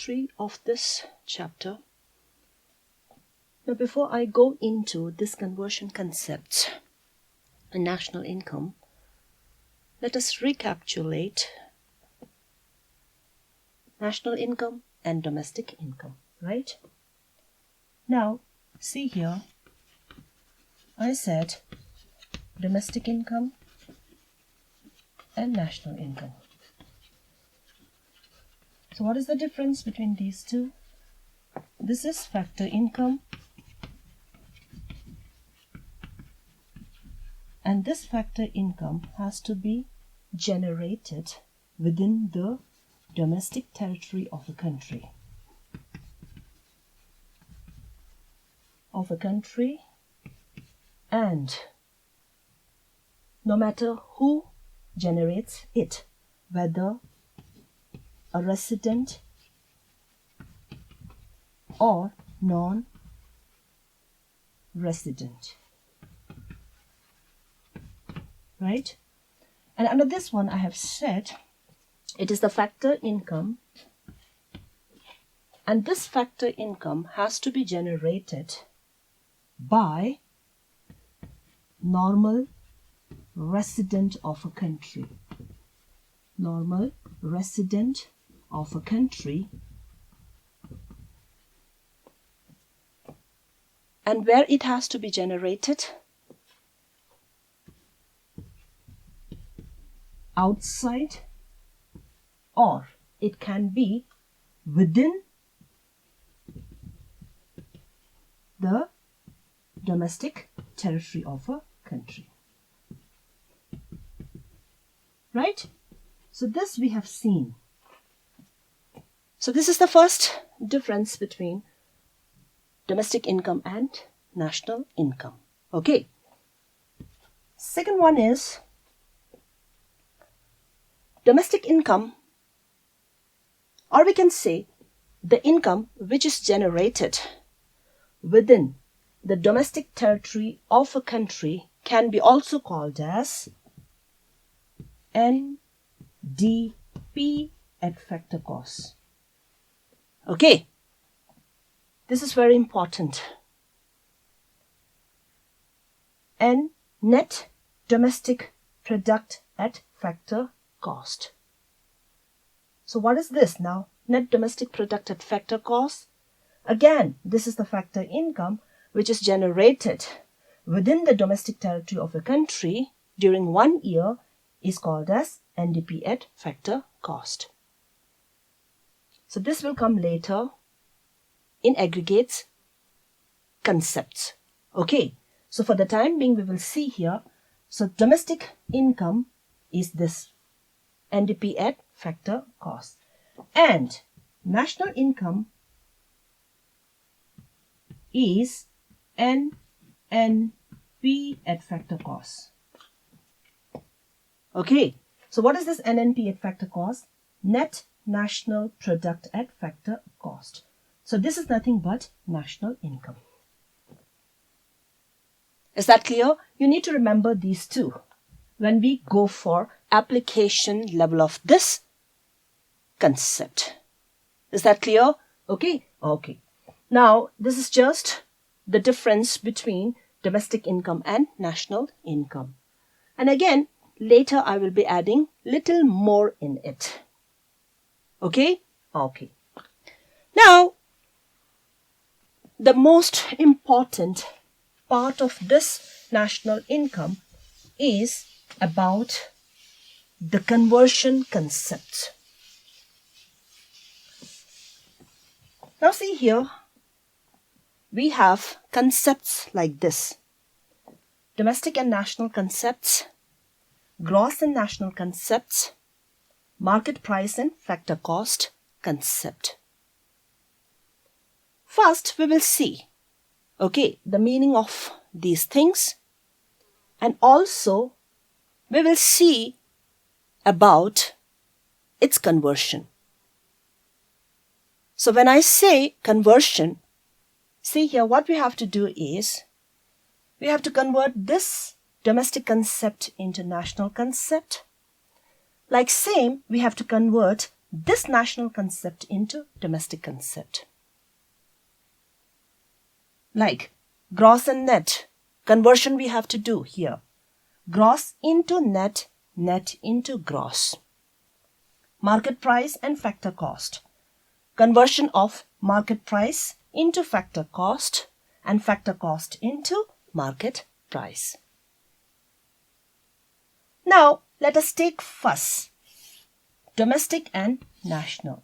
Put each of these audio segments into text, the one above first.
3 of this chapter. Now, before I go into this conversion concept and national income, let us recapitulate national income and domestic income, right? Now, see here, I said domestic income and national income. So what is the difference between these two? This is factor income, and this factor income has to be generated within the domestic territory of a country. And no matter who generates it, whether a resident or non-resident, right? And under this one I have said it is the factor income, and this factor income has to be generated by normal resident of a country. Normal resident of a country. And where it has to be generated? Outside, or it can be within the domestic territory of a country. Right? So this we have seen. So this is the first difference between domestic income and national income. Okay. Second one is domestic income, or we can say the income which is generated within the domestic territory of a country can be also called as NDP at factor cost. Okay, this is very important. N, net domestic product at factor cost. So what is this now? Net domestic product at factor cost. Again, this is the factor income which is generated within the domestic territory of a country during 1 year is called as NDP at factor cost. So this will come later in aggregates concepts. Okay, so for the time being we will see here, so domestic income is this NDP at factor cost, and national income is NNP at factor cost. Okay, so what is this NNP at factor cost? Net national product at factor cost. So this is nothing but national income. Is that clear? You need to remember these two when we go for application level of this concept. Is that clear? Okay. Okay. Now this is just the difference between domestic income and national income. And again, later I will be adding little more in it. Okay? Okay. Now, the most important part of this national income is about the conversion concept. Now see here, we have concepts like this: domestic and national concepts, gross and national concepts, market price and factor cost concept. First, we will see, okay, the meaning of these things, and also we will see about its conversion. So when I say conversion, see here, what we have to do is we have to convert this domestic concept into national concept. Like same, we have to convert this national concept into domestic concept. Like gross and net conversion we have to do here. Gross into net, net into gross. Market price and factor cost. Conversion of market price into factor cost and factor cost into market price. Now let us take first domestic and national.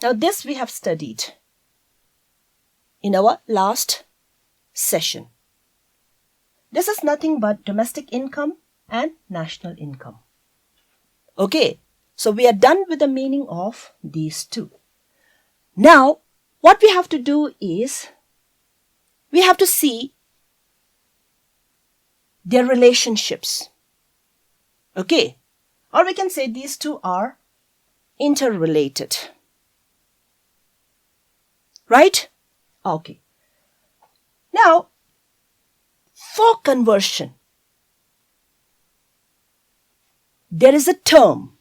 Now this we have studied in our last session. This is nothing but domestic income and national income. Okay, so we are done with the meaning of these two. Now, what we have to do is, we have to see their relationships. Okay, or we can say these two are interrelated. Right? Okay. Now, for conversion, there is a term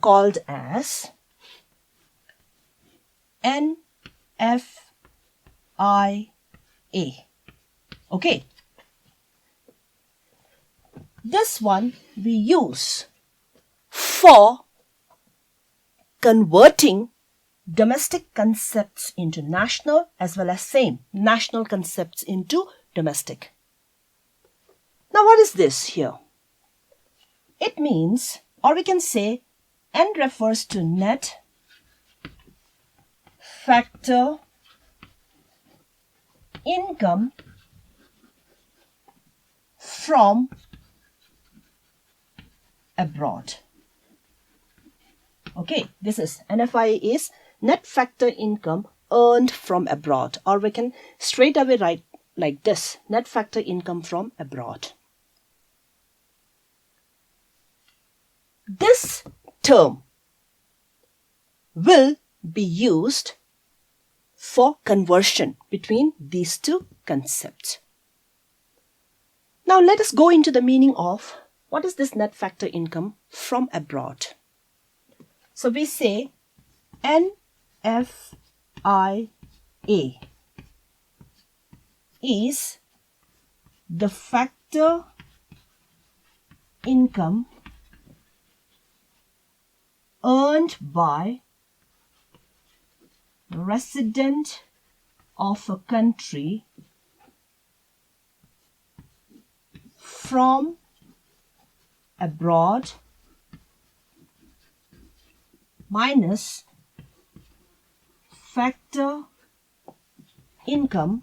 called as NFIA. Okay. This one we use for converting domestic concepts into national as well as same national concepts into domestic. Now what is this here? It means, or we can say, N refers to net factor income from abroad. Okay, this is NFIA is net factor income earned from abroad, or we can straight away write like this, net factor income from abroad. This term will be used for conversion between these two concepts. Now let us go into the meaning of what is this net factor income from abroad. So we say NFIA is the factor income earned by resident of a country from abroad minus factor income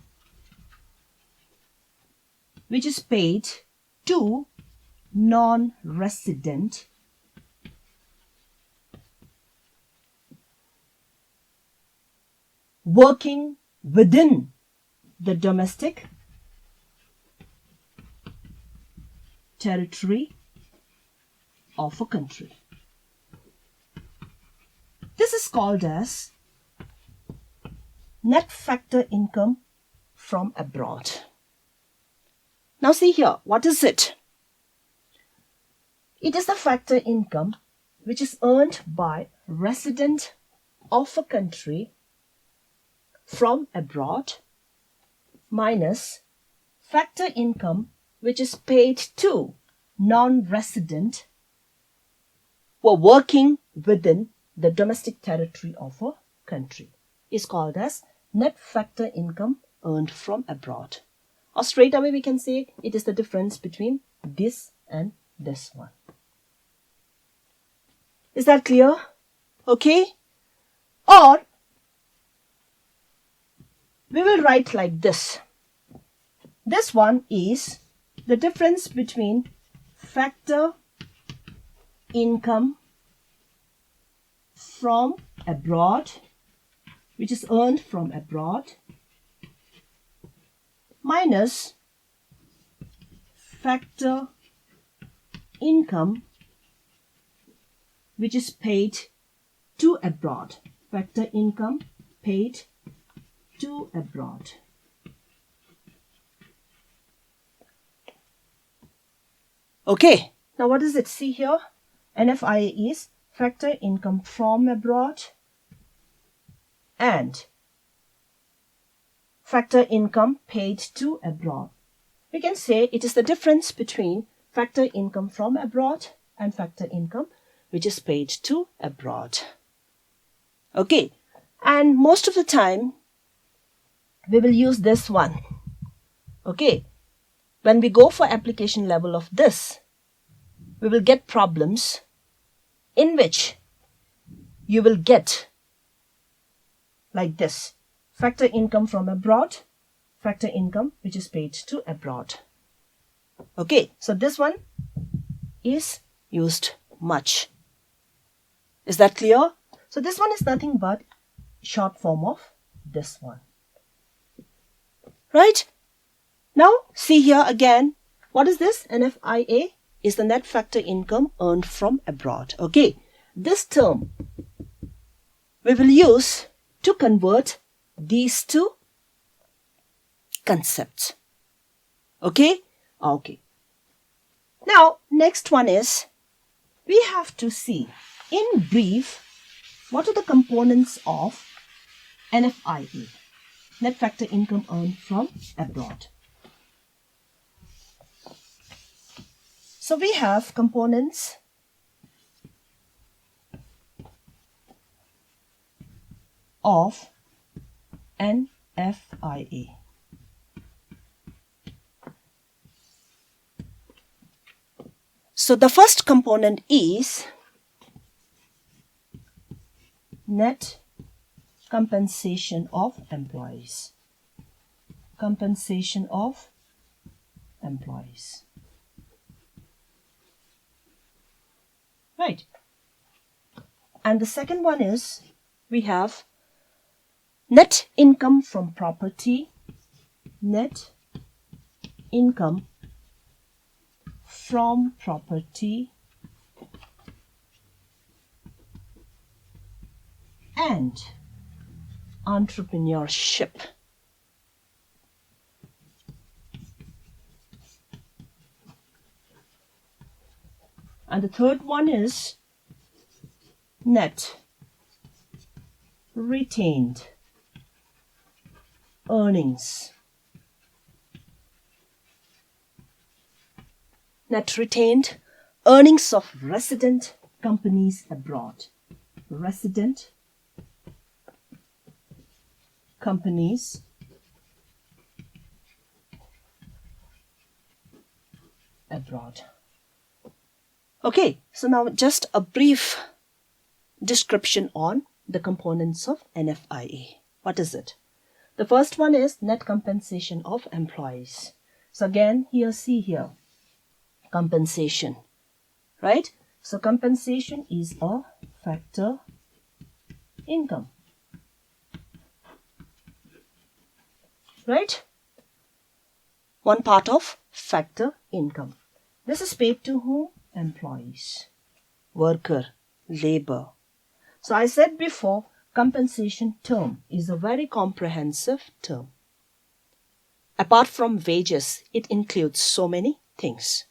which is paid to non-resident working within the domestic territory of a country. This is called as net factor income from abroad. Now see here, what is it? It is the factor income which is earned by resident of a country from abroad minus factor income which is paid to non-resident who are working within the domestic territory of a country is called as net factor income earned from abroad. Or straight away we can say it is the difference between this and this one. Is that clear? Okay? Or we will write like this. This one is the difference between factor income from abroad, which is earned from abroad, minus factor income which is paid to abroad. Factor income paid to abroad. Okay, now what does it see here? NFIA is factor income from abroad and factor income paid to abroad. We can say it is the difference between factor income from abroad and factor income which is paid to abroad. Okay, and most of the time we will use this one. Okay, when we go for application level of this, we will get problems in which you will get like this: factor income from abroad, factor income which is paid to abroad. Okay, so this one is used much. Is that clear? So this one is nothing but short form of this one. Right? Now see here again. What is this? NFIA is the net factor income earned from abroad. Okay, this term we will use to convert these two concepts. Okay? Okay. Now, next one is, we have to see in brief what are the components of NFIA, net factor income earned from abroad. So we have components of NFIA. So the first component is net compensation of employees. Compensation of employees. Right. And the second one is, we have net income from property, net income from property and entrepreneurship. And the third one is net retained earnings. Net retained earnings of resident companies abroad. Resident companies abroad. Okay, so now just a brief description on the components of NFIA. What is it? The first one is net compensation of employees. So again, here, see here, compensation, right? So compensation is a factor income, right? One part of factor income. This is paid to whom? Employees, worker, labor. So I said before, compensation term is a very comprehensive term. Apart from wages, it includes so many things,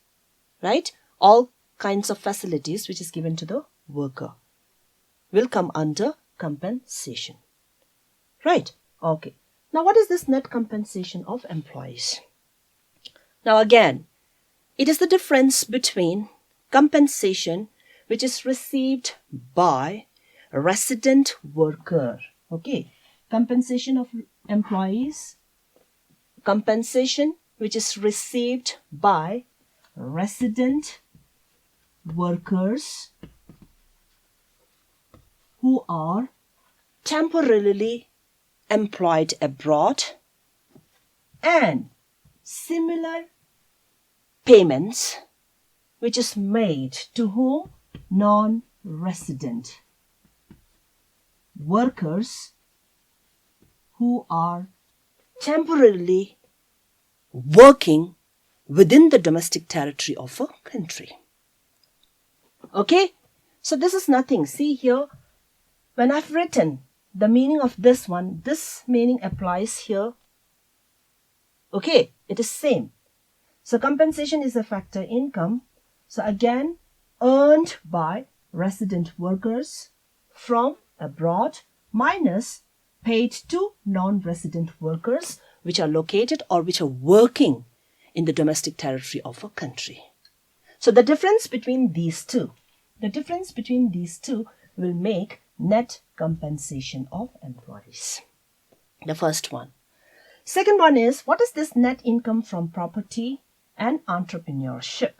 right? All kinds of facilities which is given to the worker will come under compensation, right? Okay. Now what is this net compensation of employees? Now again, it is the difference between compensation which is received by a resident worker. Okay, compensation of employees, compensation which is received by resident workers who are temporarily employed abroad, and similar payments which is made to whom? Non-resident workers who are temporarily working within the domestic territory of a country. Okay, so this is nothing. See here, when I've written the meaning of this one, this meaning applies here. Okay, it is same. So compensation is a factor income. So again, earned by resident workers from abroad minus paid to non-resident workers which are located or which are working in the domestic territory of a country. So the difference between these two will make net compensation of employees. The first one. Second one is, what is this net income from property and entrepreneurship?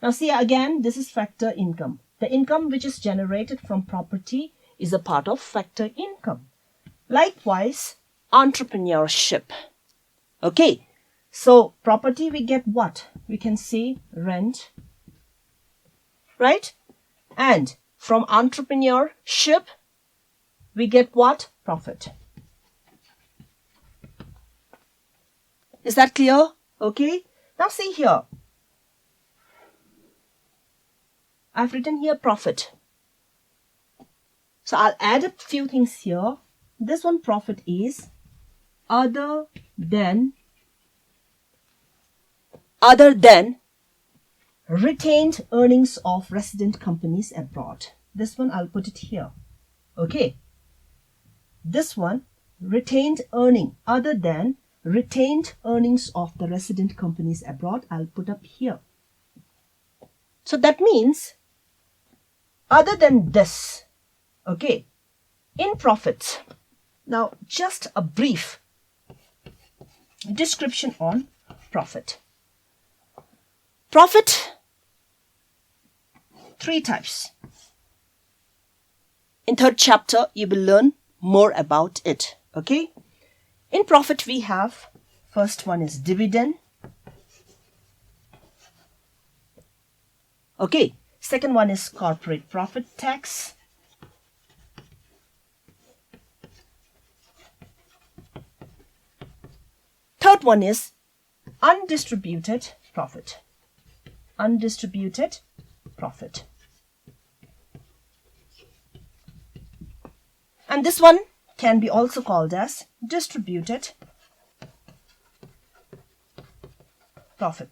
Now see again, this is factor income. The income which is generated from property is a part of factor income. Likewise, entrepreneurship. Okay, so property we get what? We can see rent, right? And from entrepreneurship, we get what? Profit. Is that clear? Okay. Now see here. I've written here profit. So I'll add a few things here. This one profit is other than retained earnings of resident companies abroad. This one I'll put it here. Okay. This one, retained earning, other than retained earnings of the resident companies abroad, I'll put up here. So that means, other than this, okay, in profits. Now, just a brief description on profit. Profit, 3 types. In 3rd chapter, you will learn more about it. Okay. In profit, we have, first one is dividend. Okay. Second one is corporate profit tax. Third one is undistributed profit. Undistributed profit. And this one can be also called as distributed profit.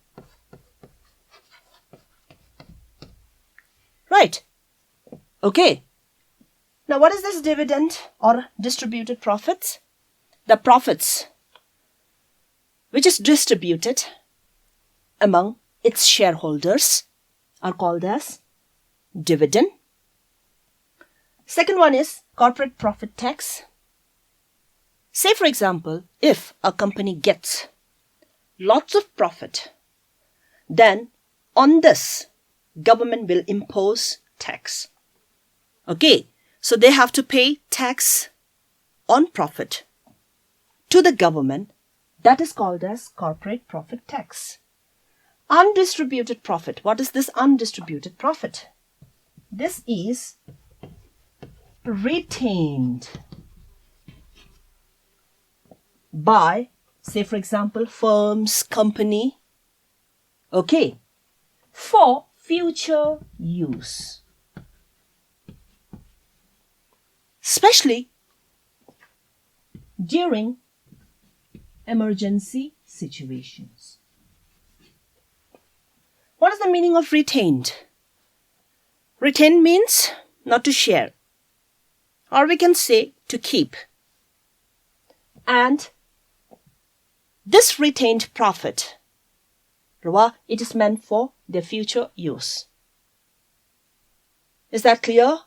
Right. Okay. Now what is this dividend or distributed profits? The profits which is distributed among its shareholders are called as dividend. Second one is corporate profit tax. Say for example, if a company gets lots of profit, then on this government will impose tax. Okay, so they have to pay tax on profit to the government. That is called as corporate profit tax. Undistributed profit. What is this undistributed profit? This is retained by, say for example, firms, company, okay, for future use. Especially during emergency situations. What is the meaning of retained? Retained means not to share, or we can say to keep. And this retained profit, it is meant for their future use. Is that clear?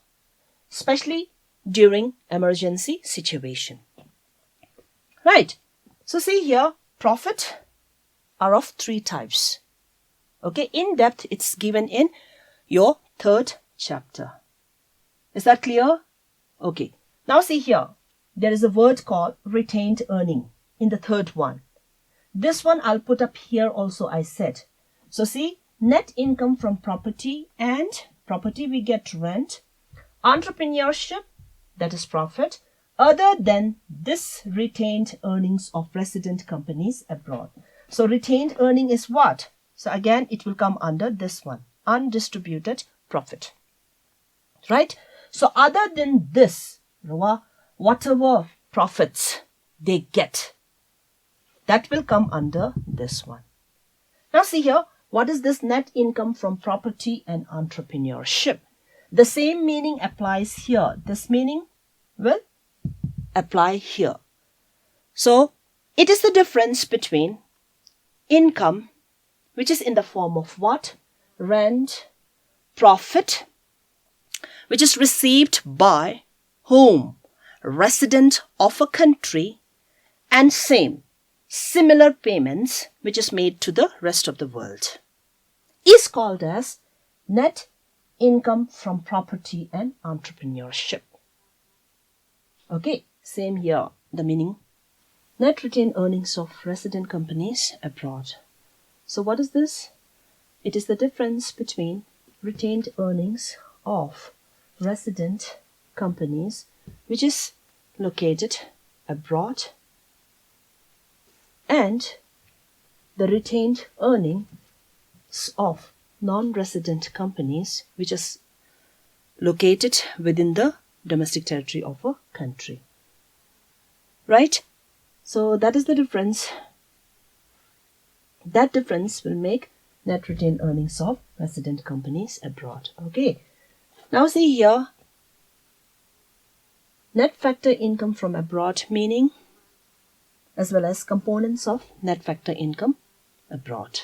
Especially during emergency situation. Right. So see here, profit are of 3 types. Okay, in depth it's given in your 3rd chapter. Is that clear? Okay. Now see here, there is a word called retained earning in the 3rd one. This one I'll put up here also, I said. So see, net income from property, and property we get rent. Entrepreneurship, that is profit, other than this retained earnings of resident companies abroad. So retained earning is what? So again, it will come under this one, undistributed profit. Right? So other than this, whatever profits they get, that will come under this one. Now see here, what is this net income from property and entrepreneurship? the same meaning applies here. This meaning will apply here. So, it is the difference between income, which is in the form of what? Rent, profit, which is received by whom? Resident of a country, and similar payments which is made to the rest of the world, is called as net income from property and entrepreneurship. Okay, same here, the meaning. Net retained earnings of resident companies abroad. So what is this? It is the difference between retained earnings of resident companies which is located abroad and the retained earnings of non-resident companies which is located within the domestic territory of a country. Right? So that is the difference. That difference will make net retained earnings of resident companies abroad. Okay. Now see here, net factor income from abroad meaning as well as components of net factor income abroad.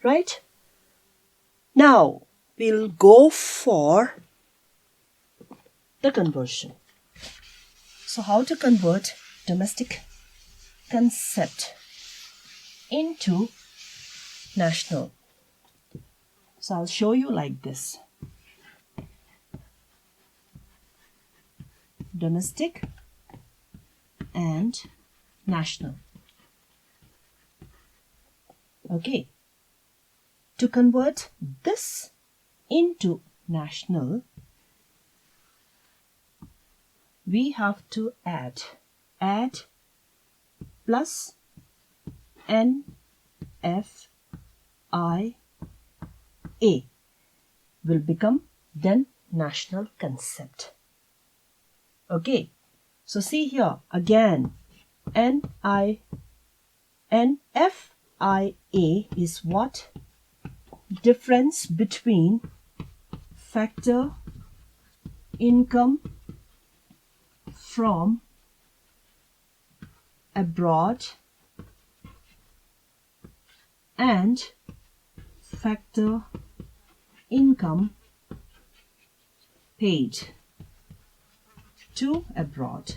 Right? Now we'll go for the conversion. So how to convert domestic concept into national? So I'll show you like this. Domestic and national. Okay. To convert this into national, we have to add plus NFIA will become then national concept. Okay, so see here again, NFIA is what? Difference between factor income from abroad and factor income paid to abroad.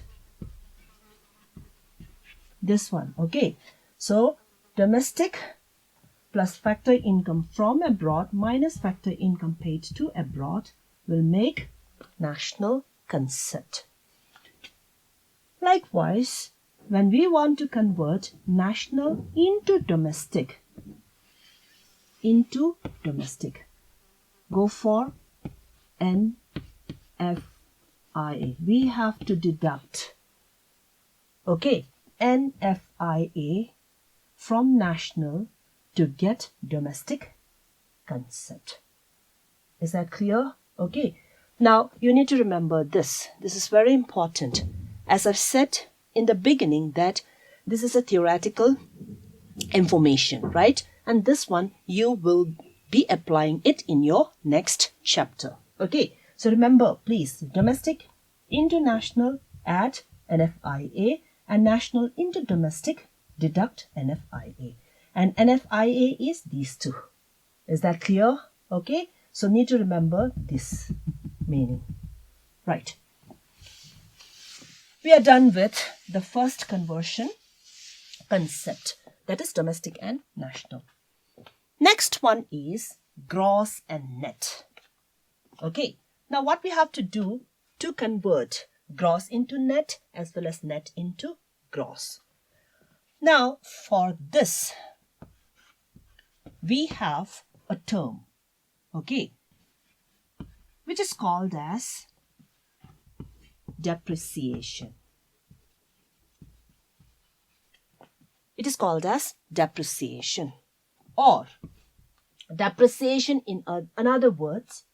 This one, okay. So domestic plus factor income from abroad minus factor income paid to abroad will make national concept. Likewise, when we want to convert national into domestic, go for NFIA. We have to deduct, okay, NFIA from national to get domestic concept. Is that clear? Okay. Now, you need to remember this. This is very important. As I've said in the beginning that this is a theoretical information, right? And this one, you will be applying it in your next chapter. Okay. So remember, please, domestic into national, add NFIA, and national into domestic, deduct NFIA. And NFIA is these two. Is that clear? Okay. So need to remember this meaning. Right. We are done with the first conversion concept, that is domestic and national. Next one is gross and net. Okay. Now what we have to do to convert gross into net as well as net into gross. Now for this, we have a term, okay, which is called as depreciation. It is called as depreciation, or depreciation in other words,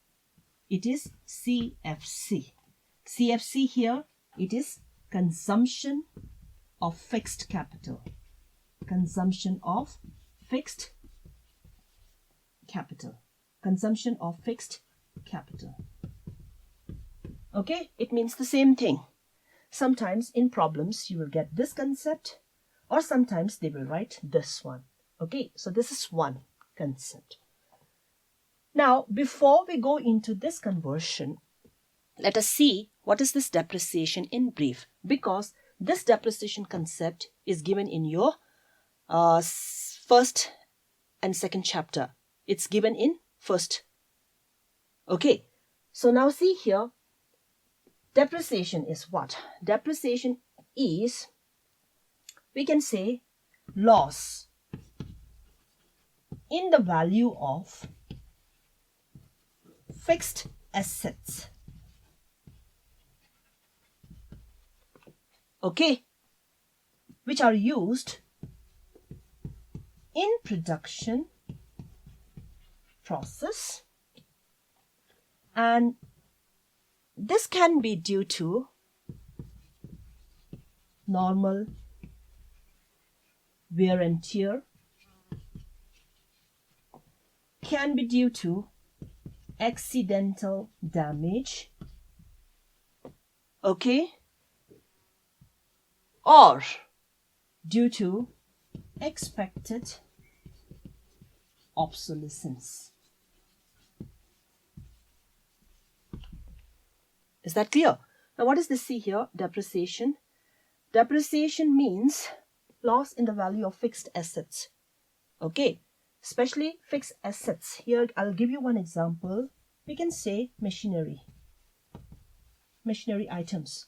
it is CFC. CFC here, it is consumption of fixed capital. Consumption of fixed capital. Consumption of fixed capital. Okay, it means the same thing. Sometimes in problems you will get this concept, or sometimes they will write this one. Okay, so this is one concept. Now, before we go into this conversion, let us see what is this depreciation in brief, because this depreciation concept is given in your first and second chapter. It's given in first. Okay, so now see here, depreciation is what? Depreciation is, we can say, loss in the value of fixed assets. Okay, which are used in production process, and this can be due to normal wear and tear, can be due to accidental damage, okay, or due to expected obsolescence. Is that clear? Now what does this see here? Depreciation. Depreciation means loss in the value of fixed assets. Okay, especially fixed assets. Here I'll give you one example. We can say machinery items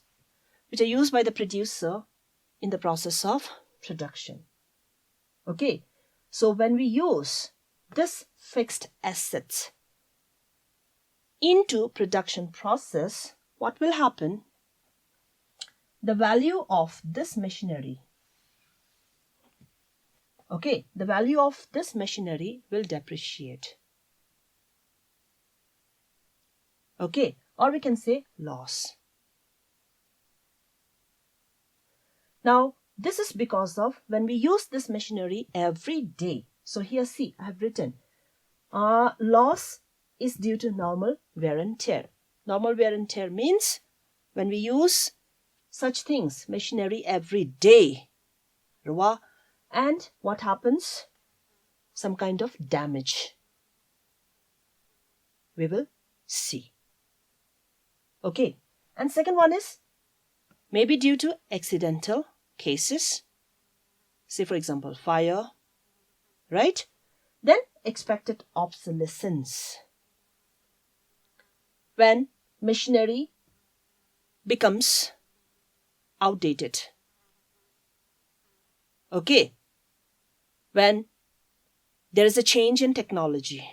which are used by the producer in the process of production. Okay, so when we use this fixed assets into production process, what will happen? The value of this machinery, okay, the value of this machinery will depreciate. Okay, or we can say loss. Now, this is because of when we use this machinery every day. So here see, I have written loss is due to normal wear and tear. Normal wear and tear means when we use such things, machinery every day. And what happens? Some kind of damage. We will see. Okay, and second one is maybe due to accidental cases. Say for example, fire, right? Then expected obsolescence. When machinery becomes outdated. Okay. When there is a change in technology.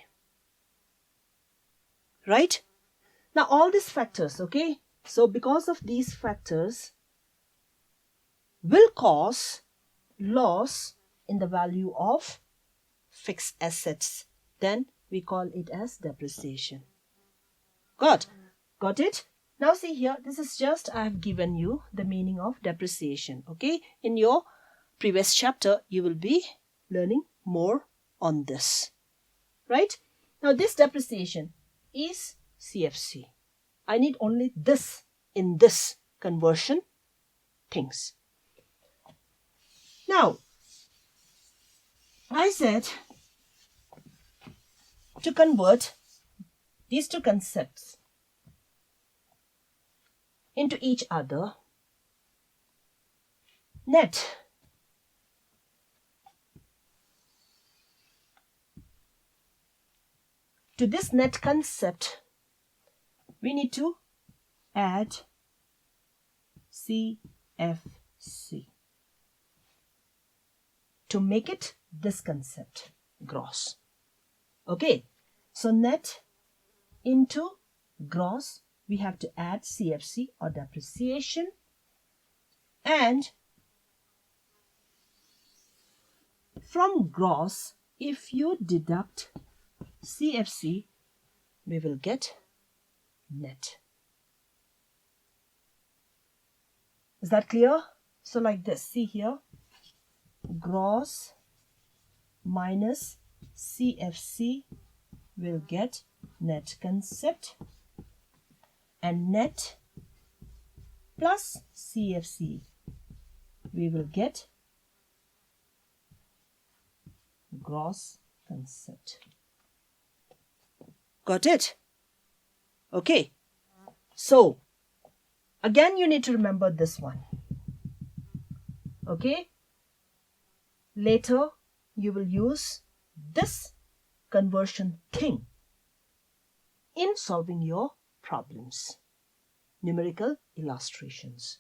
Right? Now all these factors, okay? So because of these factors will cause loss in the value of fixed assets. Then we call it as depreciation. Got it? Now see here, this is just I have given you the meaning of depreciation. Okay, in your previous chapter you will be learning more on this, right? Now this depreciation is CFC. I need only this in this conversion things. Now I said to convert these two concepts into each other, net to this net concept we need to add CFC to make it this concept, gross. Okay, so net into gross, we have to add CFC or depreciation, and from gross, if you deduct CFC, we will get net. Is that clear? So like this, see here, gross minus CFC will get net concept, and net plus CFC, we will get gross concept. Got it? Okay. So, again you need to remember this one. Okay? Later, you will use this conversion thing in solving your problems. Numerical illustrations.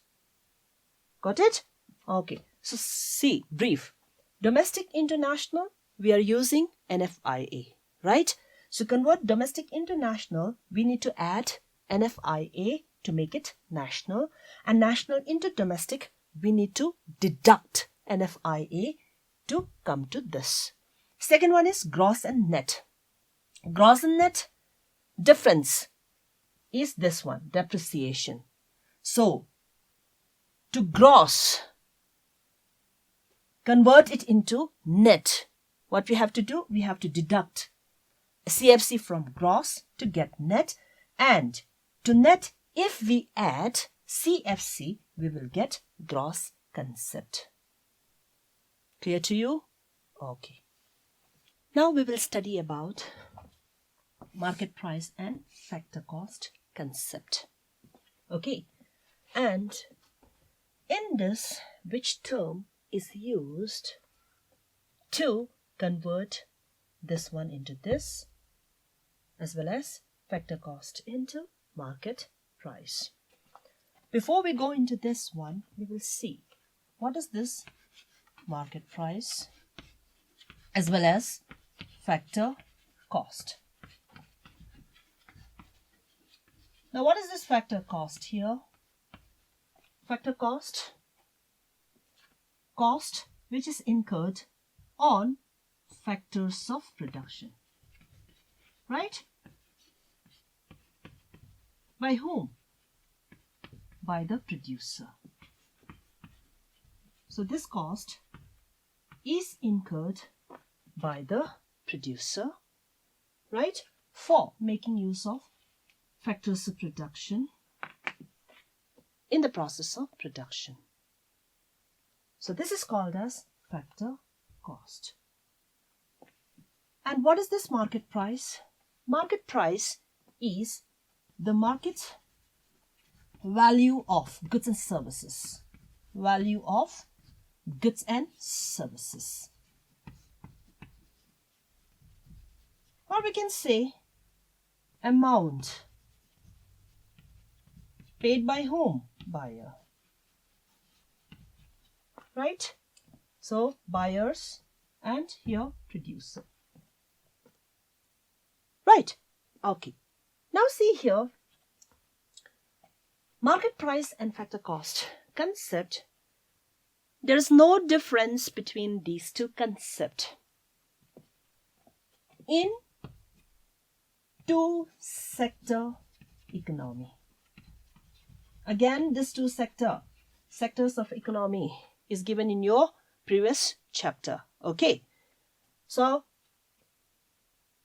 Got it? Okay. So, see, brief. Domestic international, we are using NFIA, right? So, convert domestic international, we need to add NFIA to make it national. And national into domestic, we need to deduct NFIA to come to this. Second one is gross and net. Gross and net difference is this one, depreciation. So, to gross, convert it into net. What we have to do? We have to deduct CFC from gross to get net. And to net, if we add CFC, we will get gross concept. Clear to you? Okay. Now we will study about market price and factor cost concept. Okay. And in this, which term is used to convert this one into this, as well as factor cost into market price. Before we go into this one, we will see what is this market price as well as factor cost. Now, what is this factor cost here? Factor cost, cost which is incurred on factors of production, right? By whom? By the producer. So this cost is incurred by the producer, right? For making use of factors of production in the process of production. So this is called as factor cost. And what is this market price? Market price is the market value of goods and services. Value of goods and services. Or we can say amount paid by whom? Buyer. Right? So buyers and here producer. Right? Okay. Now see here, market price and factor cost concept. There is no difference between these two concepts. In two-sector economy. Again, this sectors of economy is given in your previous chapter. Okay. So,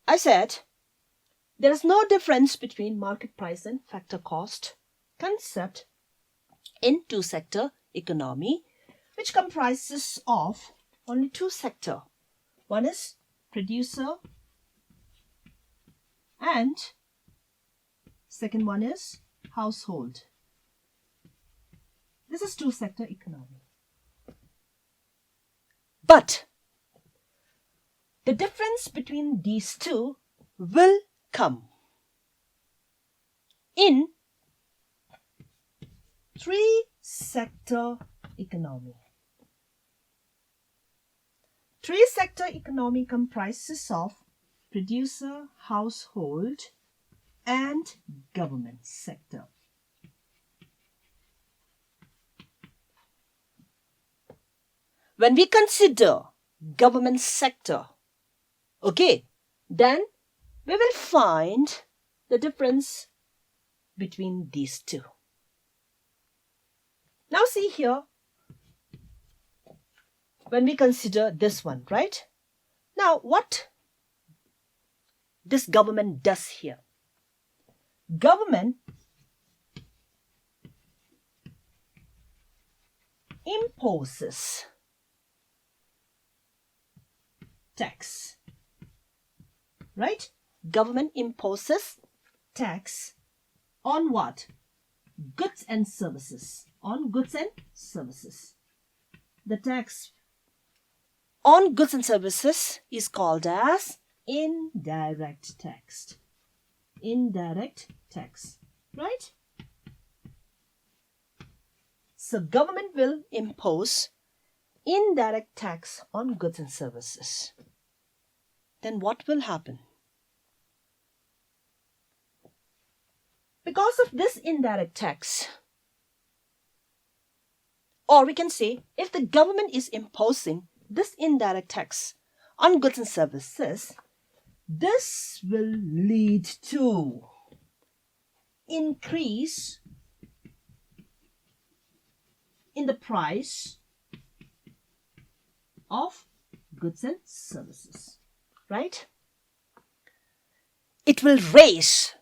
I said, there is no difference between market price and factor cost concept in two-sector economy, which comprises of only two sectors. One is producer and second one is household. This is two-sector economy. But the difference between these two will come in three-sector economy. Three-sector economy comprises of producer, household, and government sector. When we consider government sector, okay, then we will find the difference between these two. Now see here, when we consider this one, right? Now what this government does here? Government imposes tax, right? Government imposes tax on what? Goods and services. On goods and services. The tax on goods and services is called as indirect tax. Indirect tax, right? So government will impose indirect tax on goods and services. Then what will happen? Because of this indirect tax, or we can say, if the government is imposing this indirect tax on goods and services, this will lead to increase in the price of goods and services, right? It will raise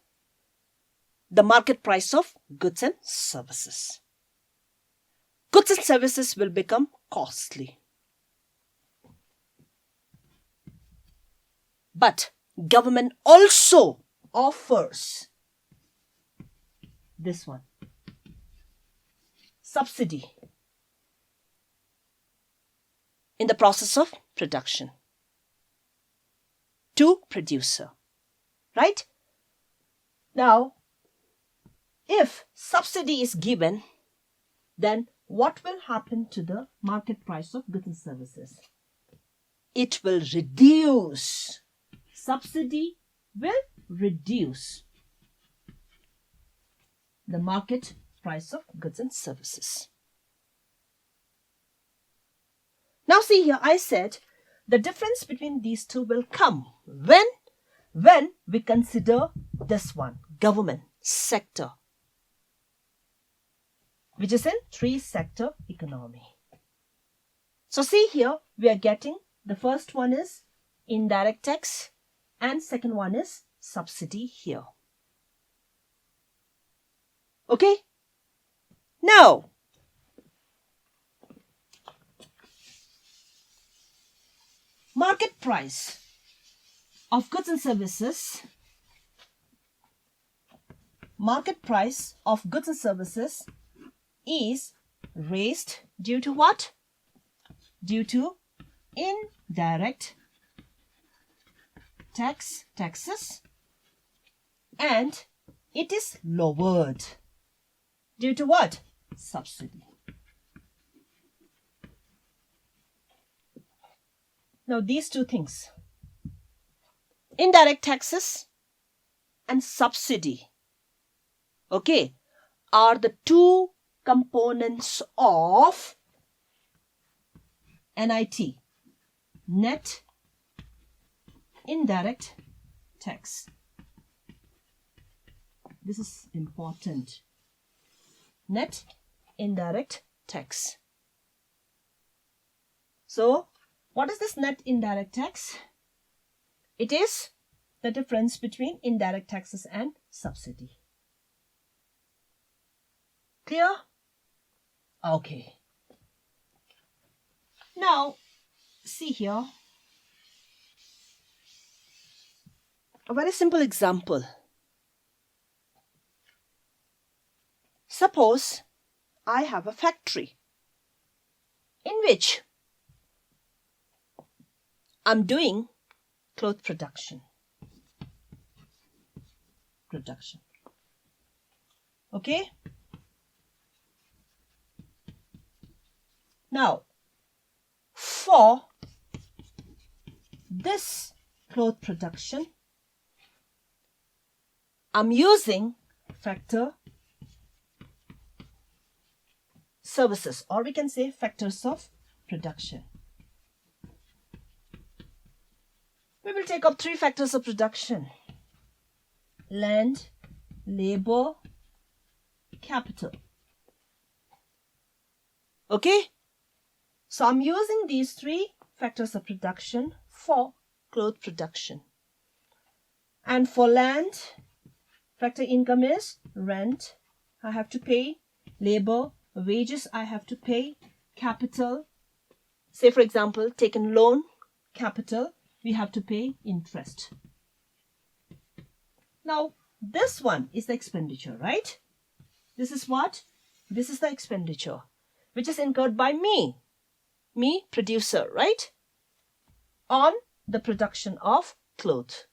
the market price of goods and services. Goods and services will become costly. But government also offers this one, subsidy in the process of production to producer, right? Now, if subsidy is given, then what will happen to the market price of goods and services? It will reduce. Subsidy will reduce the market price of goods and services. Now see here, I said the difference between these two will come when we consider this one, government sector, which is in three-sector economy. So see here, we are getting the first one is indirect tax and second one is subsidy here. Okay? Now, market price of goods and services. Market price of goods and services is raised due to what? Due to indirect taxes, and it is lowered due to what? Subsidy. Now these two things, indirect taxes and subsidy, okay, are the two components of NIT, net indirect tax. This is important. Net indirect tax. So, what is this net indirect tax? It is the difference between indirect taxes and subsidy. Clear? Okay. Now, see here. A very simple example. Suppose I have a factory in which I'm doing cloth production. Okay? Now, for this cloth production, I'm using factor services, or we can say factors of production. We will take up three factors of production: land, labor, capital. Okay? So I'm using these three factors of production for cloth production. And for land, factor income is rent, I have to pay, labor, wages I have to pay, capital. Say for example, taken loan, capital, we have to pay interest. Now, this one is the expenditure, right? This is what? This is the expenditure, which is incurred by me, producer, right? On the production of clothes.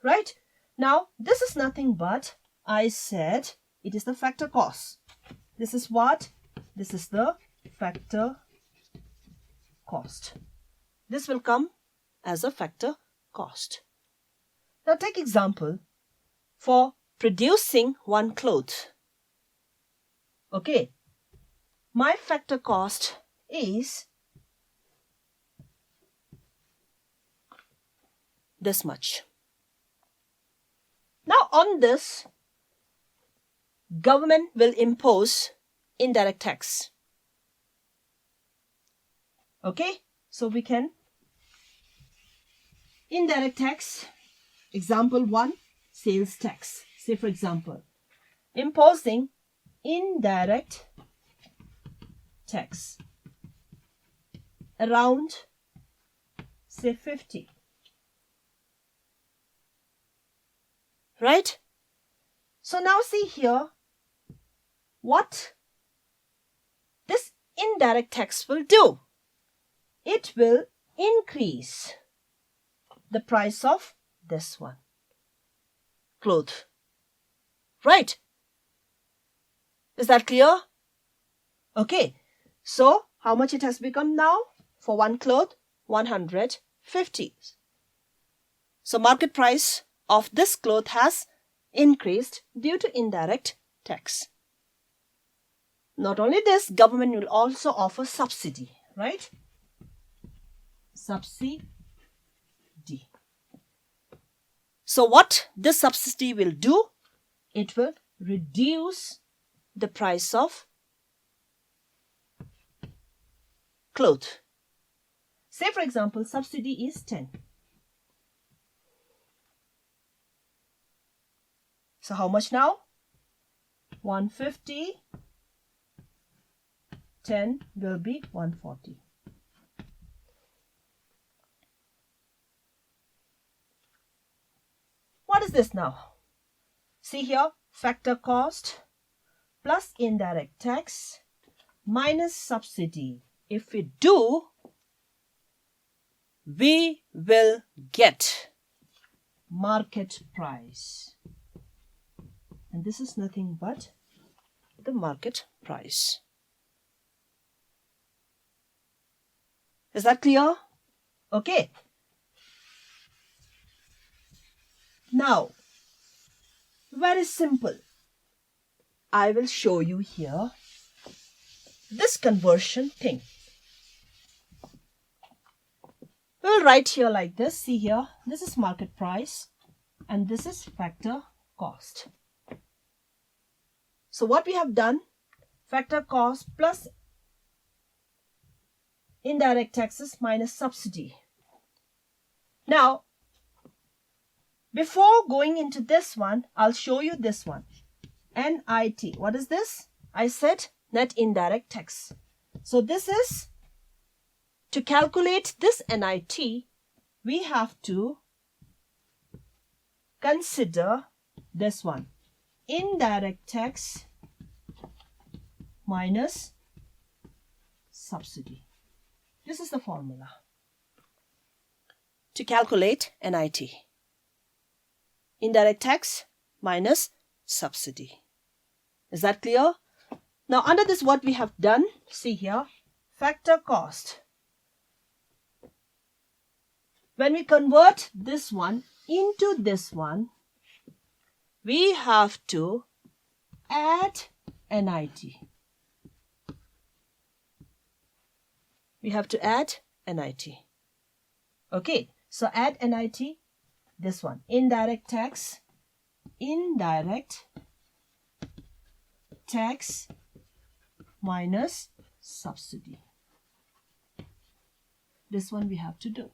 Right? Now, this is nothing but, I said, it is the factor cost. This is what? This is the factor cost. This will come as a factor cost. Now, take example for producing one cloth. Okay. My factor cost is this much. Now on this, government will impose indirect tax. Okay, so we can indirect tax, example 1, sales tax. Say for example, imposing indirect tax around say 50. Right? So now see here what this indirect tax will do. It will increase the price of this one, cloth. Right? Is that clear? Okay. So how much it has become now? For one cloth, 150. So market price of this cloth has increased due to indirect tax. Not only this, government will also offer subsidy, right? Subsidy. So what this subsidy will do? It will reduce the price of cloth. Say for example, subsidy is 10. So how much now? 150. 10 will be 140. What is this now? See here, factor cost plus indirect tax minus subsidy. If we do, we will get market price. And this is nothing but the market price. Is that clear? Okay. Now, very simple. I will show you here this conversion thing. We'll write here like this. See here, this is market price and this is factor cost. So what we have done, factor cost plus indirect taxes minus subsidy. Now, before going into this one, I'll show you this one. NIT. What is this? I said net indirect tax. So this is, to calculate this NIT, we have to consider this one. Indirect tax minus subsidy. This is the formula to calculate NIT. Indirect tax minus subsidy. Is that clear? Now under this what we have done, see here, factor cost. When we convert this one into this one, we have to add NIT. We have to add NIT. Okay, so add NIT, this one, indirect tax minus subsidy. This one we have to do.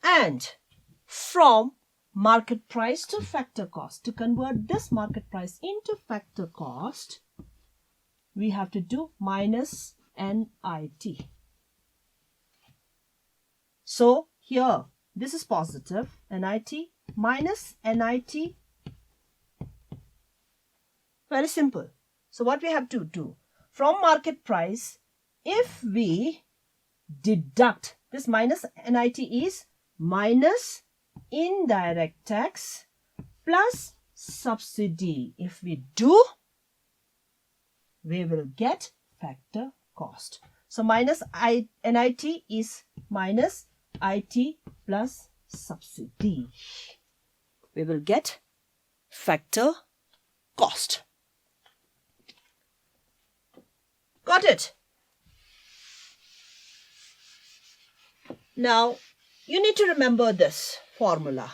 And from market price to factor cost, to convert this market price into factor cost, we have to do minus NIT. So here, this is positive, NIT minus NIT. Very simple. So what we have to do, from market price, if we deduct, this minus NIT is minus indirect tax plus subsidy. If we do, we will get factor cost. So minus NIT is minus IT plus subsidy. We will get factor cost. Got it? Now, you need to remember this formula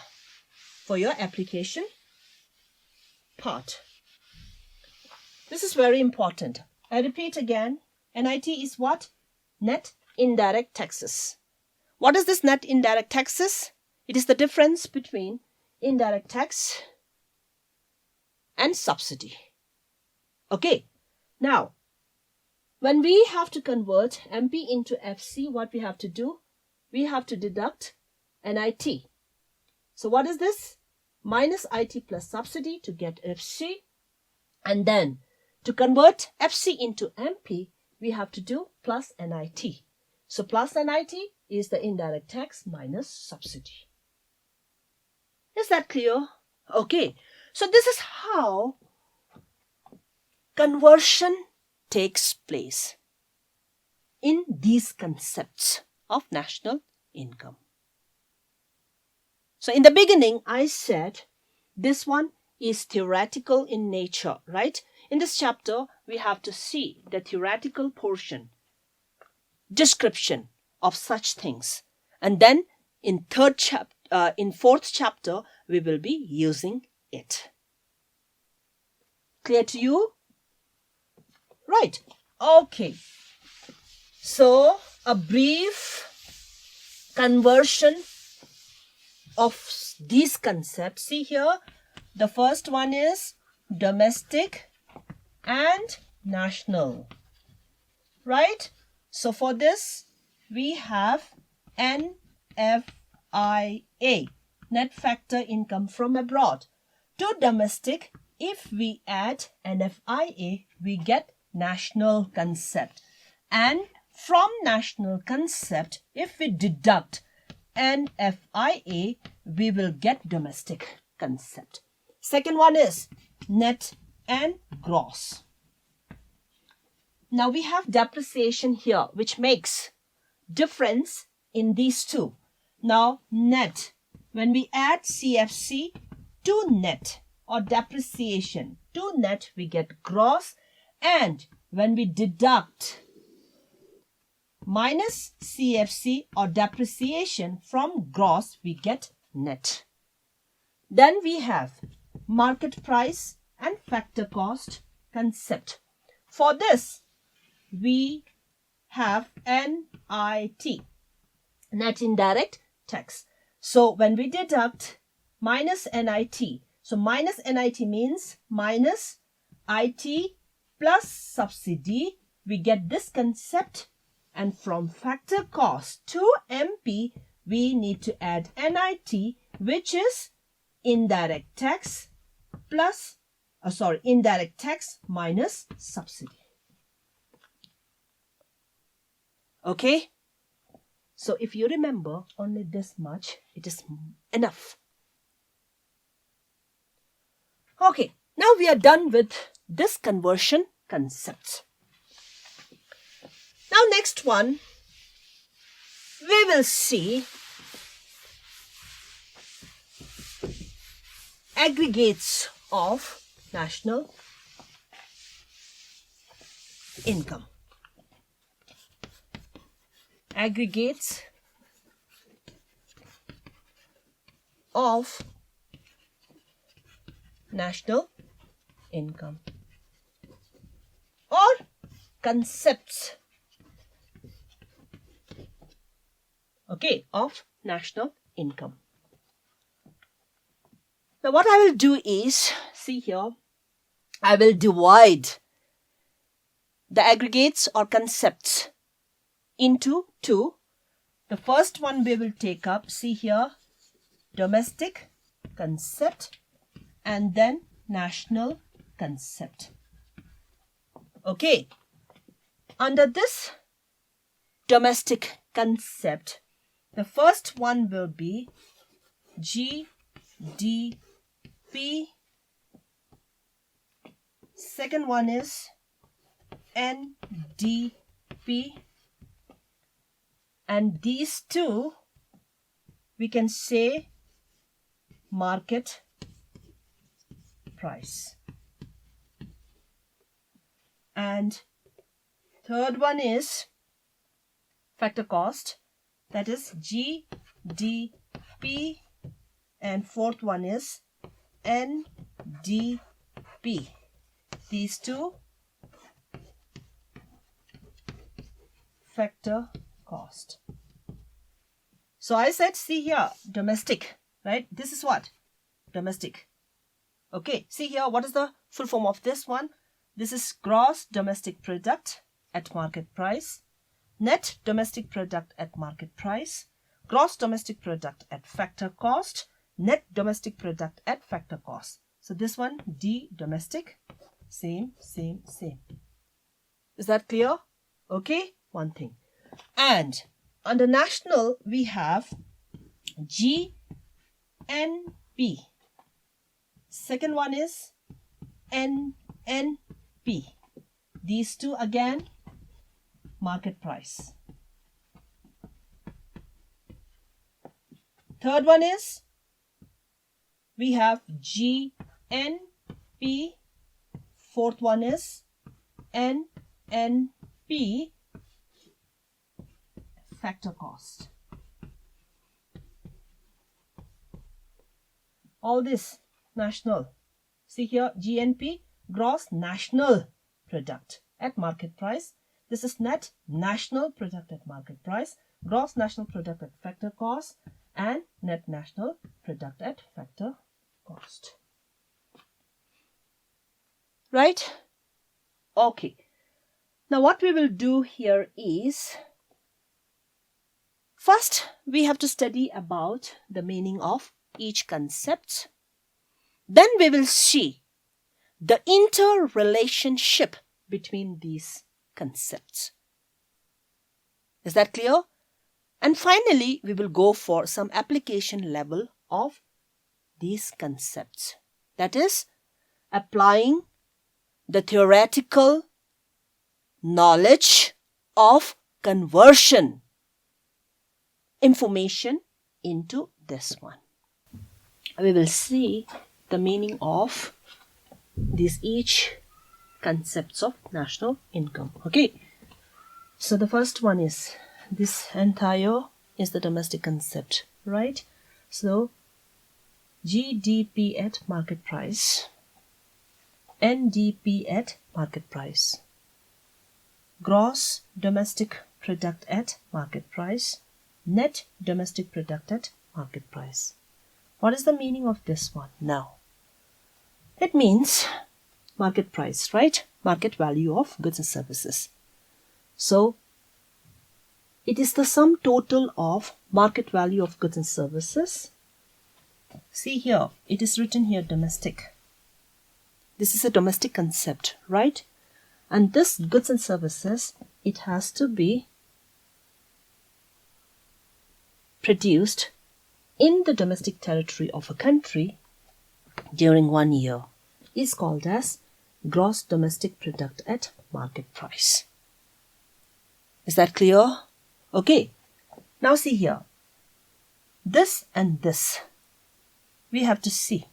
for your application part. This is very important. I repeat again, NIT is what? Net indirect taxes. What is this net indirect taxes? It is the difference between indirect tax and subsidy. Okay, now, when we have to convert MP into FC, what we have to do? We have to deduct NIT. So what is this? Minus IT plus subsidy to get FC. And then to convert FC into MP, we have to do plus NIT. So plus NIT is the indirect tax minus subsidy. Is that clear? Okay. So this is how conversion takes place in these concepts of national income. So in the beginning, I said this one is theoretical in nature, right? In this chapter, we have to see the theoretical portion, description of such things. And then in fourth chapter, we will be using it. Clear to you? Right. Okay. So, a brief conversion of these concepts. See here, the first one is domestic and national. Right? So, for this, we have NFIA, net factor income from abroad. To domestic, if we add NFIA, we get national concept. And from national concept, if we deduct NFIA, we will get domestic concept. Second one is net and gross. Now we have depreciation here, which makes difference in these two. Now net, when we add CFC to net or depreciation to net, we get gross. And when we deduct minus CFC or depreciation from gross, we get net. Then we have market price and factor cost concept. For this, we have NIT, net indirect tax. So when we deduct minus NIT, so minus NIT means minus IT plus subsidy, we get this concept. And from factor cost to MP, we need to add NIT, which is indirect tax plus, indirect tax minus subsidy. Okay? So if you remember only this much, it is enough. Okay, now we are done with this conversion concepts. Now next one, we will see aggregates of national income. Aggregates of national income or concepts, okay, of national income. Now what I will do is, see here, I will divide the aggregates or concepts into two. The first one we will take up, see here, domestic concept and then national concept. Okay, under this domestic concept, the first one will be GDP. Second one is NDP. And these two, we can say market price. And third one is factor cost, that is GDP, and fourth one is NDP. These two, factor cost. So I said, see here, domestic, right? This is what? Domestic. Okay, see here, what is the full form of this one? This is gross domestic product at market price, net domestic product at market price, gross domestic product at factor cost, net domestic product at factor cost. So this one, D domestic, same. Is that clear? Okay, one thing. And under national, we have GNP. Second one is NNP. These two again, market price. Third one is, we have GNP. Fourth one is NNP, factor cost. All this national. See here, GNP, gross national product at market price. This is net national product at market price, gross national product at factor cost, and net national product at factor cost. Right? Okay. Now what we will do here is, first we have to study about the meaning of each concept. Then we will see the interrelationship between these concepts. Is that clear? And finally, we will go for some application level of these concepts. That is, applying the theoretical knowledge of conversion information into this one. We will see the meaning of these each concepts of national income. Okay, so the first one is, this entire is the domestic concept, right? So GDP at market price, NDP at market price, gross domestic product at market price, net domestic product at market price. What is the meaning of this one now? It means market price, right? Market value of goods and services. So it is the sum total of market value of goods and services. See here, it is written here domestic. This is a domestic concept, right? And this goods and services, it has to be produced in the domestic territory of a country during 1 year, is called as gross domestic product at market price. Is that clear? Okay. Now see here. This and this, we have to see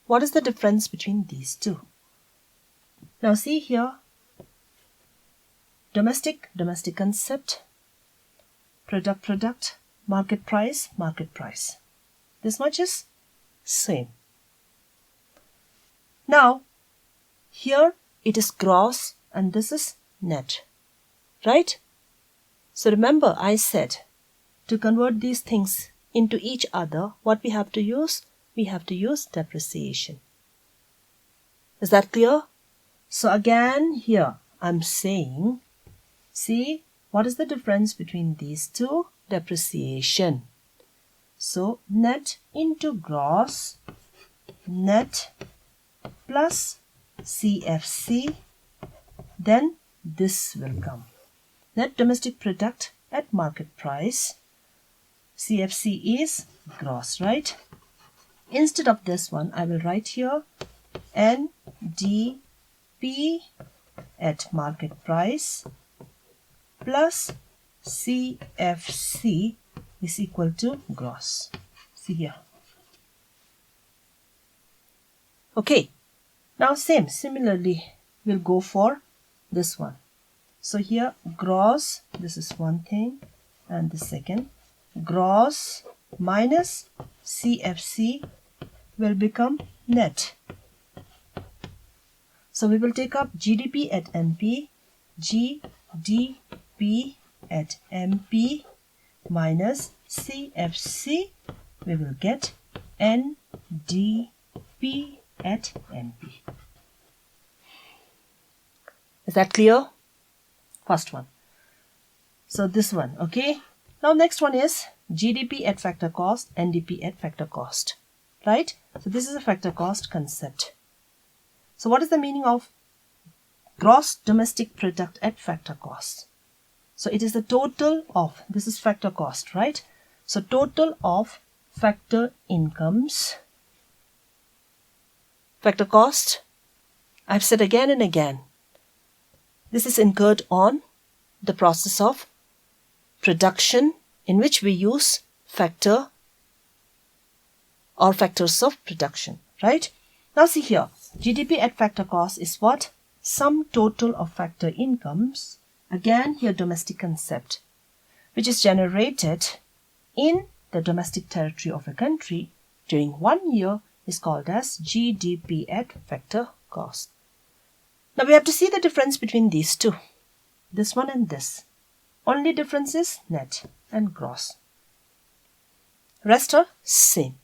what is the difference between these two. Now see here, domestic concept, product, market price. This much is same. Now here it is gross and this is net, right? So remember, I said to convert these things into each other, what we have to use? We have to use depreciation. Is that clear? So again here, I'm saying, see, what is the difference between these two? Depreciation. So net into gross, net plus CFC, then this will come. Net domestic product at market price. CFC is gross, right? Instead of this one, I will write here NDP at market price plus CFC is equal to gross. See here. Okay. Now similarly, we'll go for this one. So here gross, this is one thing, and the second, gross minus CFC will become net. So we will take up GDP at MP, GDP at MP minus CFC, we will get NDP at MP. Is that clear? First one. So this one, okay. Now next one is GDP at factor cost, NDP at factor cost, right? So this is a factor cost concept. So what is the meaning of gross domestic product at factor cost? So it is the total of, this is factor cost, right? So total of factor incomes, factor cost, I've said again and again, this is incurred on the process of production in which we use factor or factors of production, right? Now see here, GDP at factor cost is what? Sum total of factor incomes, again here domestic concept, which is generated in the domestic territory of a country during 1 year is called as GDP at factor cost. Now we have to see the difference between these two, this one and this. Only difference is net and gross. Rest are same.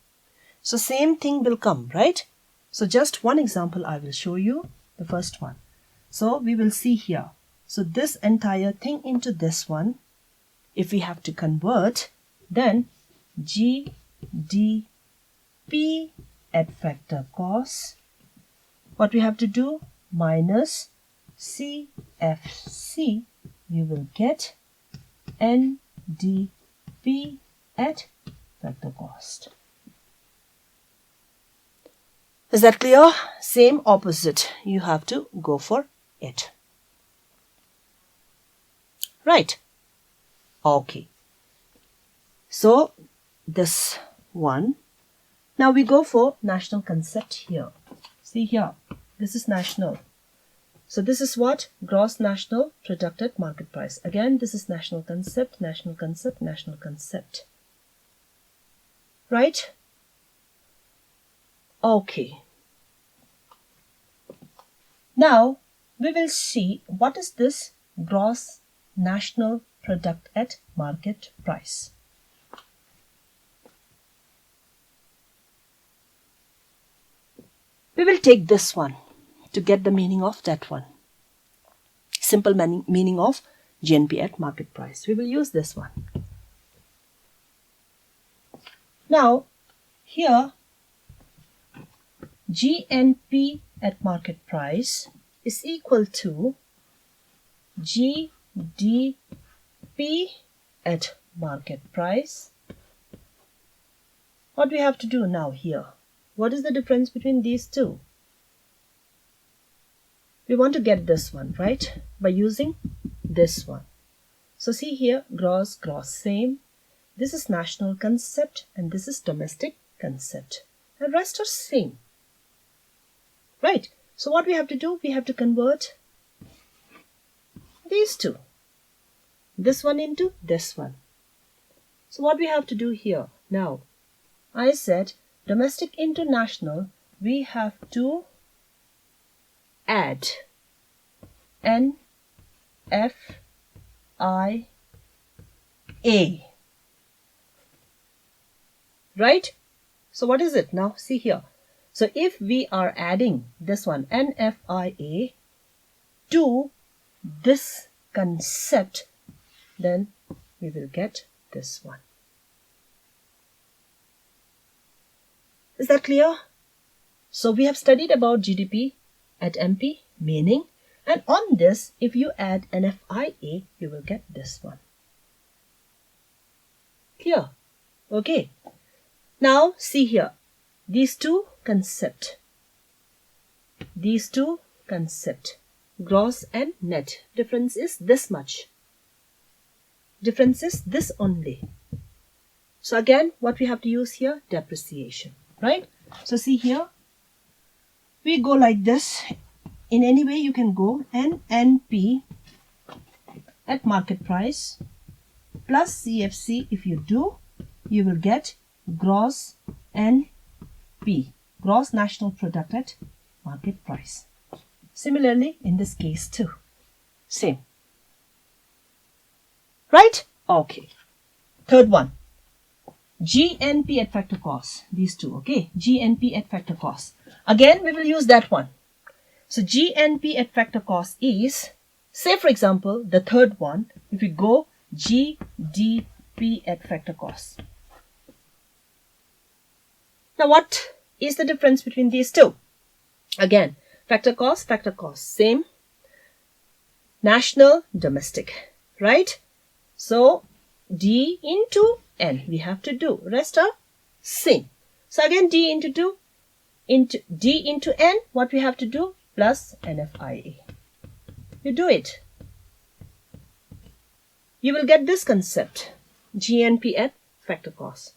So same thing will come, right? So just one example I will show you, the first one. So we will see here. So this entire thing into this one, if we have to convert, then GDP at factor cost, what we have to do, minus CFC, you will get NDP at factor cost. Is that clear? Same opposite. You have to go for it. Right. Okay. So this one. Now we go for national concept here. See here. This is national. So this is what? Gross national product at market price. Again, this is national concept, national concept, national concept. Right? Okay. Now, we will see what is this gross national product at market price. We will take this one to get the meaning of that one. Simple meaning of GNP at market price. We will use this one. Now, here, GNP at market price is equal to GDP at market price. What do we have to do now here? What is the difference between these two? We want to get this one, right? By using this one. So see here, gross, same. This is national concept and this is domestic concept. The rest are same. Right? So what we have to do? We have to convert these two. This one into this one. So what we have to do here? Now, I said domestic into national, we have to add NFIA. Right? So what is it now? See here. So if we are adding this one, NFIA, to this concept, then we will get this one. Is that clear? So we have studied about GDP at MP, meaning, and on this, if you add NFIA, you will get this one. Clear? Okay. Now see here, these two concept, gross and net, difference is this much. Difference is this only. So again, what we have to use here? Depreciation, right? So see here, we go like this. In any way you can go, NNP at market price plus CFC. If you do, you will get gross NP, gross national product at market price. Similarly, in this case too, same. Right? Okay. Third one, GNP at factor cost. These two, okay? GNP at factor cost. Again, we will use that one. So GNP at factor cost is, say for example, the third one, if we go GDP at factor cost. Now what is the difference between these two? Again, factor cost, same. National, domestic, right? So D into N we have to do. Rest are same. So again, D into N, what we have to do? Plus NFIA. You do it. You will get this concept, GNP at factor cost.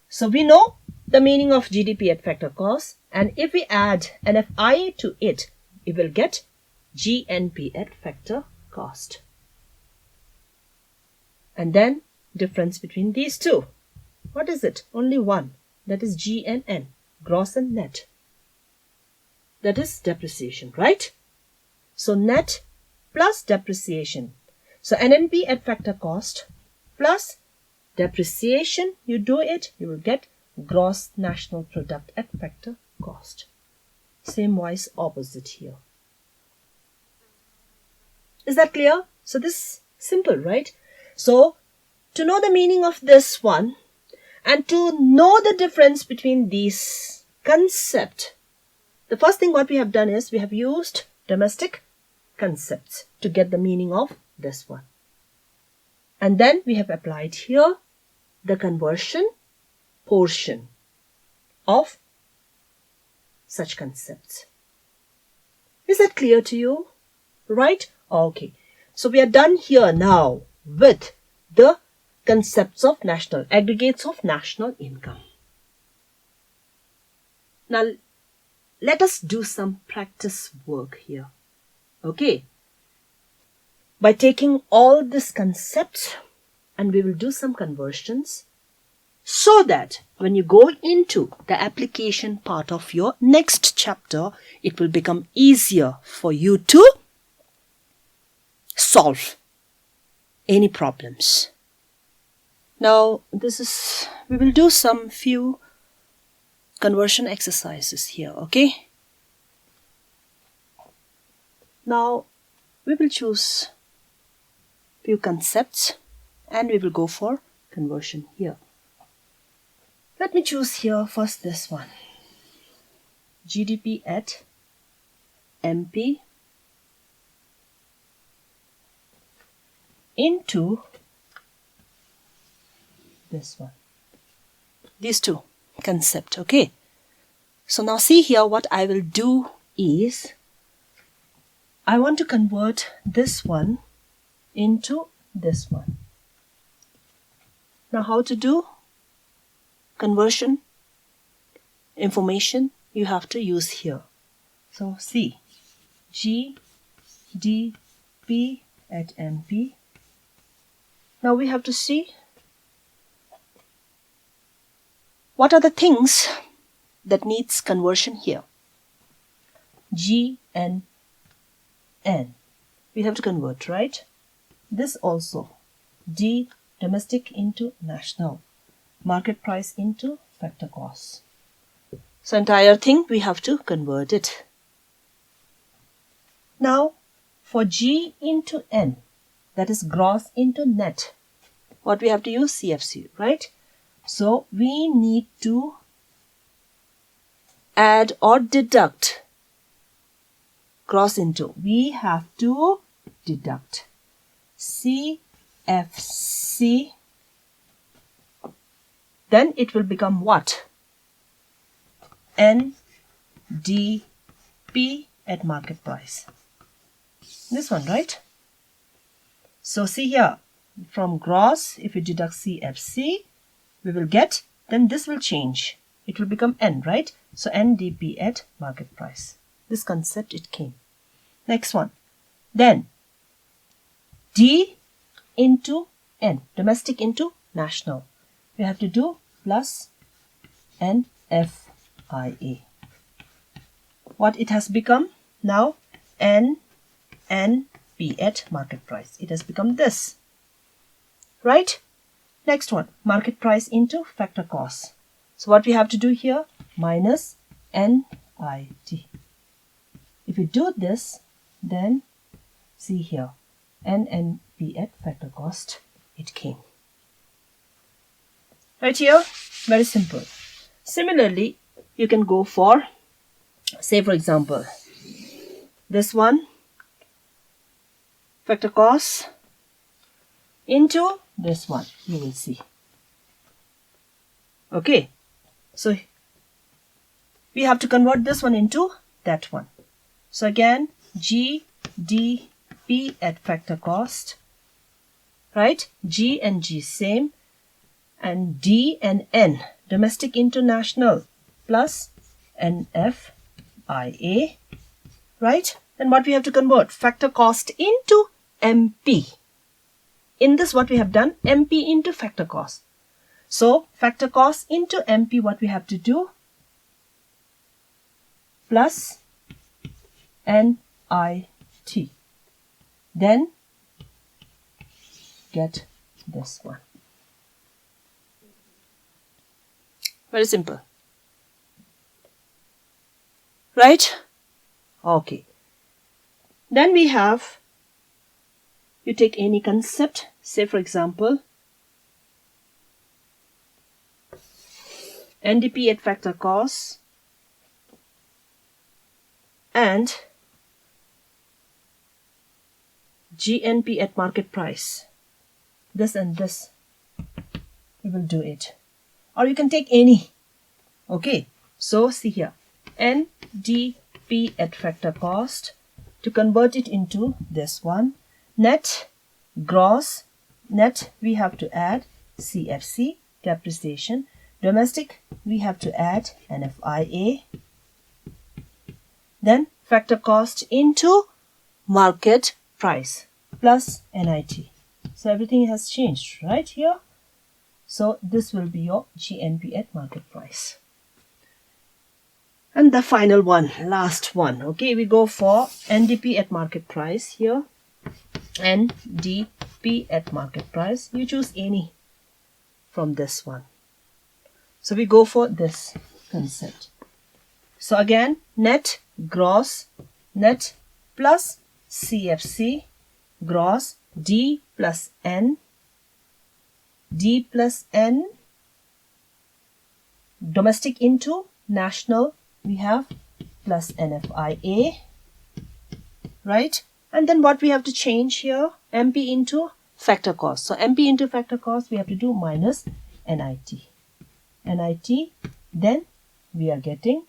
So we know the meaning of GDP at factor cost, and if we add NFIA to it, we will get GNP at factor cost. And then difference between these two. What is it? Only one. That is G and N, gross and net. That is depreciation, right? So net plus depreciation. So NNP at factor cost plus depreciation, you do it, you will get gross national product at factor cost. Same wise opposite here. Is that clear? So this is simple, right? So to know the meaning of this one and to know the difference between these concepts, the first thing what we have done is we have used domestic concepts to get the meaning of this one. And then we have applied here the conversion portion of such concepts. Is that clear to you? Right? Okay. So we are done here now with the concepts of national, aggregates of national income. Now, let us do some practice work here. Okay. By taking all these concepts, and we will do some conversions so that when you go into the application part of your next chapter, it will become easier for you to solve any problems. Now, we will do some few conversion exercises here, okay? Now, we will choose few concepts and we will go for conversion here. Let me choose here first this one. GDP at MP into this one. These two concept, okay? So now see here, what I will do is I want to convert this one into this one. Now how to do conversion information you have to use here. So see, GDP at MP. Now we have to see what are the things that needs conversion here. G and N. We have to convert, right? This also. D, domestic into national. Market price into factor cost. So entire thing we have to convert it. Now for G into N, that is gross into net, what we have to use? CFC, right? So we need to add or deduct gross into. We have to deduct CFC. Then it will become what? NDP at market price. This one, right? So see here, from gross, if we deduct CFC, we will get, then this will change. It will become N, right? So NDP at market price. This concept, it came. Next one. Then D into N, domestic into national. We have to do plus NFIA. What it has become now? NNP at market price. It has become this, right? Next one, market price into factor cost. So what we have to do here? Minus NIT. If we do this, then see here, NNP at factor cost, it came. Right here, very simple. Similarly, you can go for, say for example, this one, factor cost into this one, you will see. Okay, so we have to convert this one into that one. So again, GDP at factor cost, right? G and G same, and D and N, domestic international, plus NFIA, right? Then what we have to convert? Factor cost into MP. In this, what we have done? MP into factor cost. So factor cost into MP, what we have to do? Plus NIT. Then get this one. Very simple. Right? Okay. Then we have, you take any concept, say for example, NDP at factor cost and GNP at market price. This and this, we will do it. Or you can take any. Okay, so see here, NDP at factor cost, to convert it into this one, net, gross, net we have to add CFC, depreciation, domestic we have to add NFIA, then factor cost into market price plus NIT. So everything has changed right here. So this will be your GNP at market price. And the final one, last one. Okay, we go for NDP at market price here. NDP at market price. You choose any from this one. So we go for this concept. So again, net, gross, net plus CFC, gross, D plus N, D plus N, domestic into national, we have plus NFIA, right? And then what we have to change here, MP into factor cost. So MP into factor cost, we have to do minus NIT. NIT, then we are getting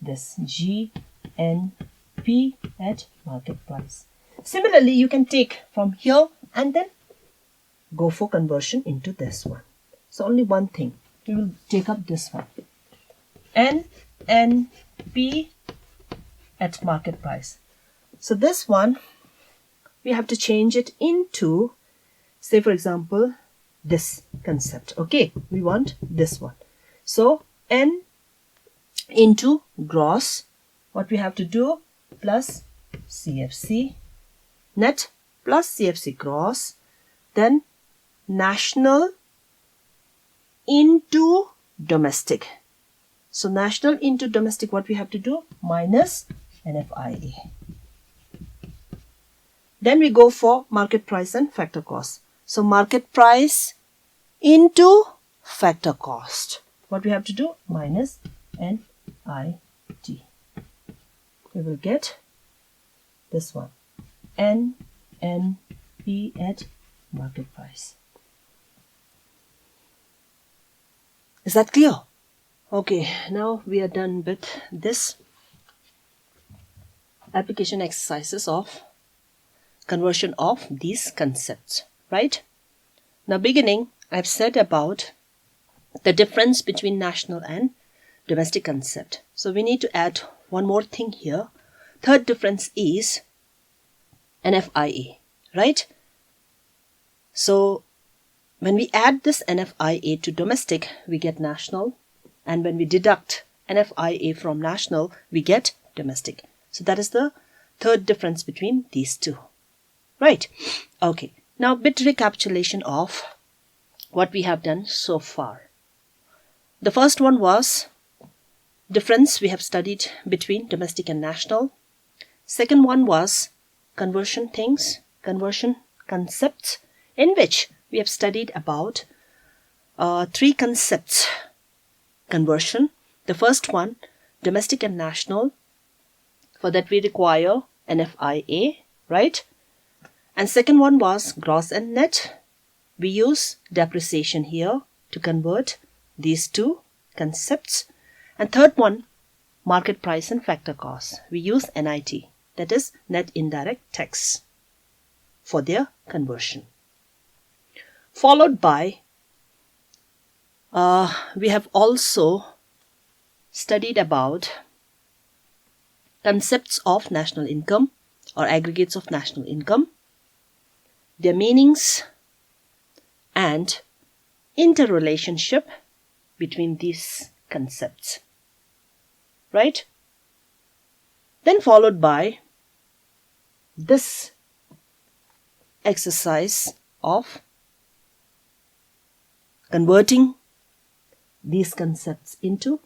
this GNP at market price. Similarly, you can take from here and then go for conversion into this one. So only one thing, we will take up this one. NNP at market price. So this one, we have to change it into, say for example, this concept. Okay, we want this one. So N into gross, what we have to do? Plus CFC, net plus CFC gross, then national into domestic. So national into domestic, what we have to do? Minus NFIA. Then we go for market price and factor cost. So market price into factor cost. What we have to do? Minus NIT. We will get this one. NNP at market price. Is that clear? Okay, now we are done with this application exercises of conversion of these concepts, right? Now beginning, I've said about the difference between national and domestic concept. So we need to add one more thing here. Third difference is NFIA, right? So when we add this NFIA to domestic, we get national. And when we deduct NFIA from national, we get domestic. So that is the third difference between these two. Right? Okay. Now, bit recapitulation of what we have done so far. The first one was difference we have studied between domestic and national. Second one was conversion things, conversion concepts, in which we have studied about three concepts. Conversion. The first one, domestic and national. For that we require NFIA, right? And second one was gross and net. We use depreciation here to convert these two concepts. And third one, market price and factor cost. We use NIT, that is net indirect tax, for their conversion. Followed by we have also studied about concepts of national income or aggregates of national income, their meanings and interrelationship between these concepts, right? Then followed by this exercise of converting these concepts into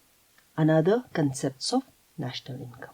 another concepts of national income.